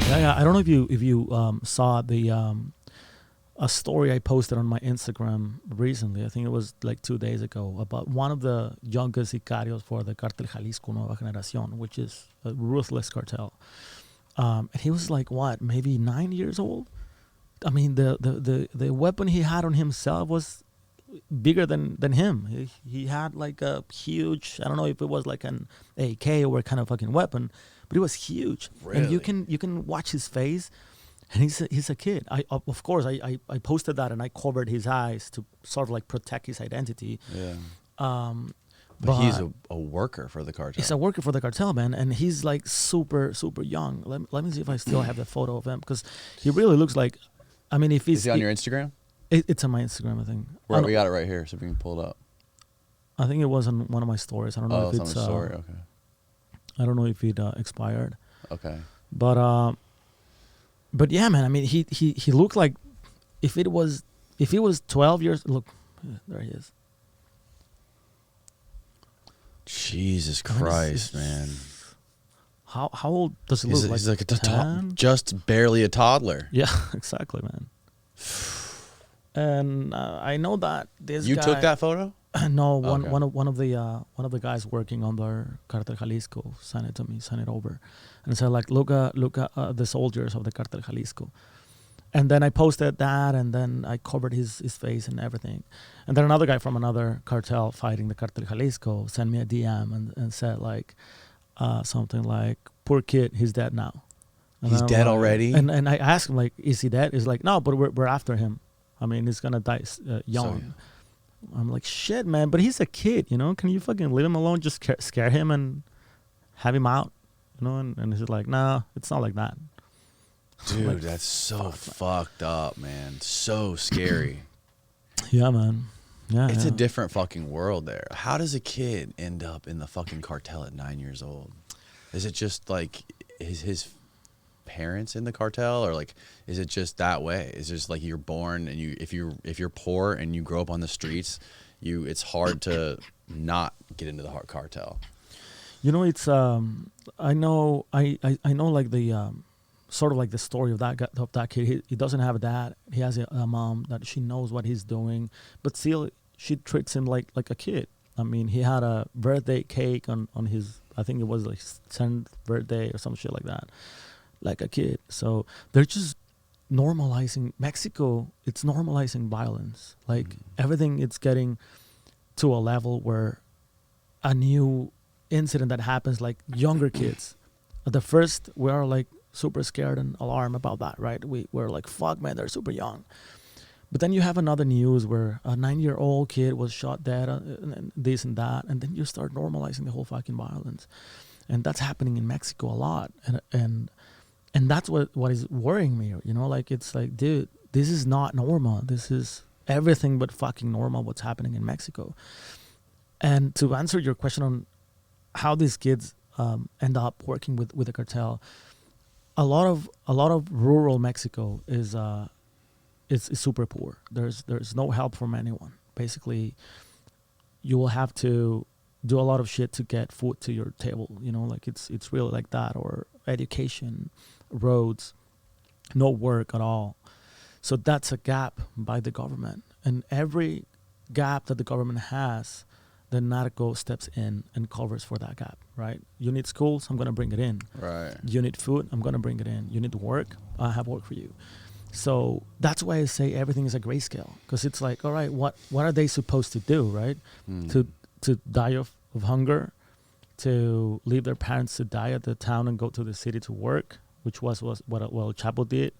Yeah. I don't know if you saw the a story I posted on my Instagram recently. I think it was like 2 days ago about one of the youngest sicarios for the Cartel Jalisco Nueva Generación, which is a ruthless cartel. And he was like what, maybe 9 years old. I mean, the weapon he had on himself was bigger than him. He had like a huge. I don't know if it was like an AK or a kind of fucking weapon, but it was huge. And you Really? can watch his face, and he's a kid. Of course I posted that and I covered his eyes to sort of like protect his identity. Yeah. Um, But he's a worker for the cartel. he's a worker for the cartel, man, and he's like super young. Let me see if I still have the photo of him because he really looks like. I mean, if he's Is he on your Instagram? it's on my Instagram, I think. Right, we got it right here, so we can pull it up. I think it was on one of my stories. I don't know Oh, if it's on it's the story. Okay. I don't know if it expired, Okay. but yeah, man. I mean, he looked like if he was 12 years. Look, there he is. Jesus I mean, Christ, man. How old does he look? He's like a 10? just barely a toddler. Yeah, exactly, man. And I know that this You guy, took that photo? No, Okay. one of the guys working on the Cartel Jalisco sent it to me, sent it over, and said like, look at the soldiers of the Cartel Jalisco. And then I posted that, and then I covered his face and everything. And then another guy from another cartel fighting the Cartel Jalisco sent me a DM and said like something like, "Poor kid, he's dead now." And He's I'm dead like- already? And I asked him like, "Is he dead?" He's like, "No, but we're after him. I mean, he's gonna die young." I'm like, "Shit, man!" But he's a kid, you know. Can you fucking leave him alone? Just scare him and have him out, you know? And he's like, "Nah, it's not like that." Dude, Like, that's so fucked up, man. So scary. Yeah, man. Yeah, It's yeah. a different fucking world there. How does a kid end up in the fucking cartel at 9 years old? Is it just like his parents in the cartel, or like is it just that way? Is it just like you're born and if you're poor and you grow up on the streets, it's hard to not get into the cartel. You know, it's I know like the sort of like the story of that kid. He doesn't have a dad. He has a mom that she knows what he's doing, but still she treats him like a kid. I mean, he had a birthday cake on his, I think it was like 10th birthday or some shit like that, like a kid. So they're just normalizing Mexico. It's normalizing violence. Like everything, it's getting to a level where a new incident that happens, like younger kids. At the first, we are like super scared and alarmed about that, right? We're like, fuck, man, they're super young. But then you have another news where a 9-year-old kid was shot dead, and this and that, and then you start normalizing the whole fucking violence, and that's happening in Mexico a lot, and that's what is worrying me. You know, like it's like, dude, this is not normal. This is everything but fucking normal. What's happening in Mexico? And to answer your question on how these kids end up working with the cartel, a lot of rural Mexico is super poor. There's no help from anyone. Basically, you will have to do a lot of shit to get food to your table. You know, like it's really like that. Or education, roads, no work at all. So that's a gap by the government, and every gap that the government has, the narco steps in and covers for that gap, right? You need schools, I'm gonna bring it in. Right. You need food, I'm gonna bring it in. You need work, I have work for you. So that's why I say everything is a grayscale, because it's like, all right, what are they supposed to do, right? To die of hunger, to leave their parents to die at the town and go to the city to work, which was what Chapo did.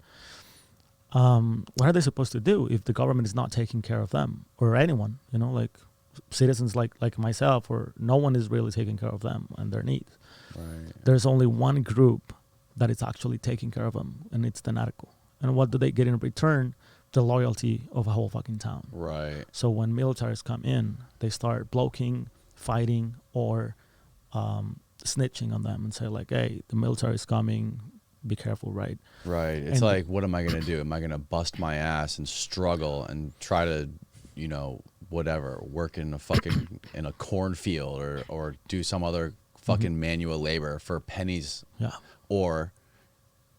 What are they supposed to do if the government is not taking care of them or anyone? You know, like citizens like myself, or no one is really taking care of them and their needs. Right. There's only one group that is actually taking care of them, and it's the narco. And what do they get in return? The loyalty of a whole fucking town. Right. So when militaries come in, they start blocking, fighting, or snitching on them and say like, hey, the military is coming, be careful, right? Right. It's And like, what am I going to do? Am I going to bust my ass and struggle and try to, whatever, work in a fucking, in a cornfield or do some other fucking manual labor for pennies? Yeah. Or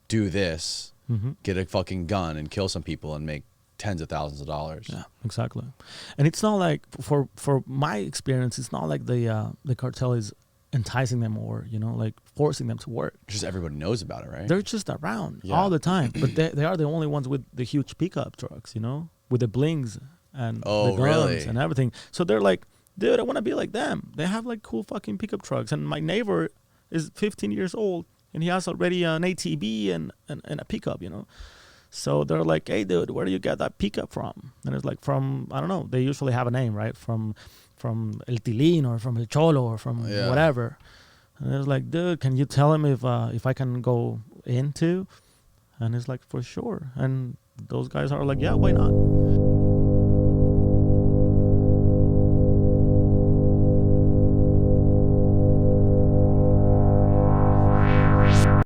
do this, Mm-hmm. get a fucking gun and kill some people and make tens of thousands of dollars. Yeah, exactly. And it's not like for my experience, it's not like the cartel is enticing them or like forcing them to work. Just everybody knows about it, right? They're just around Yeah. all the time, but they are the only ones with the huge pickup trucks, with the blings and Oh, the guns really? and everything. So they're like, dude, I want to be like them. They have like cool fucking pickup trucks. And my neighbor is 15 years old and he has already an ATV and a pickup, So they're like, hey, dude, where do you get that pickup from? And it's like from, I don't know, they usually have a name, right? From El Tilín or from El Cholo or from whatever. And it's like, dude, can you tell him if I can go into? And it's like, for sure. And those guys are like, yeah, why not?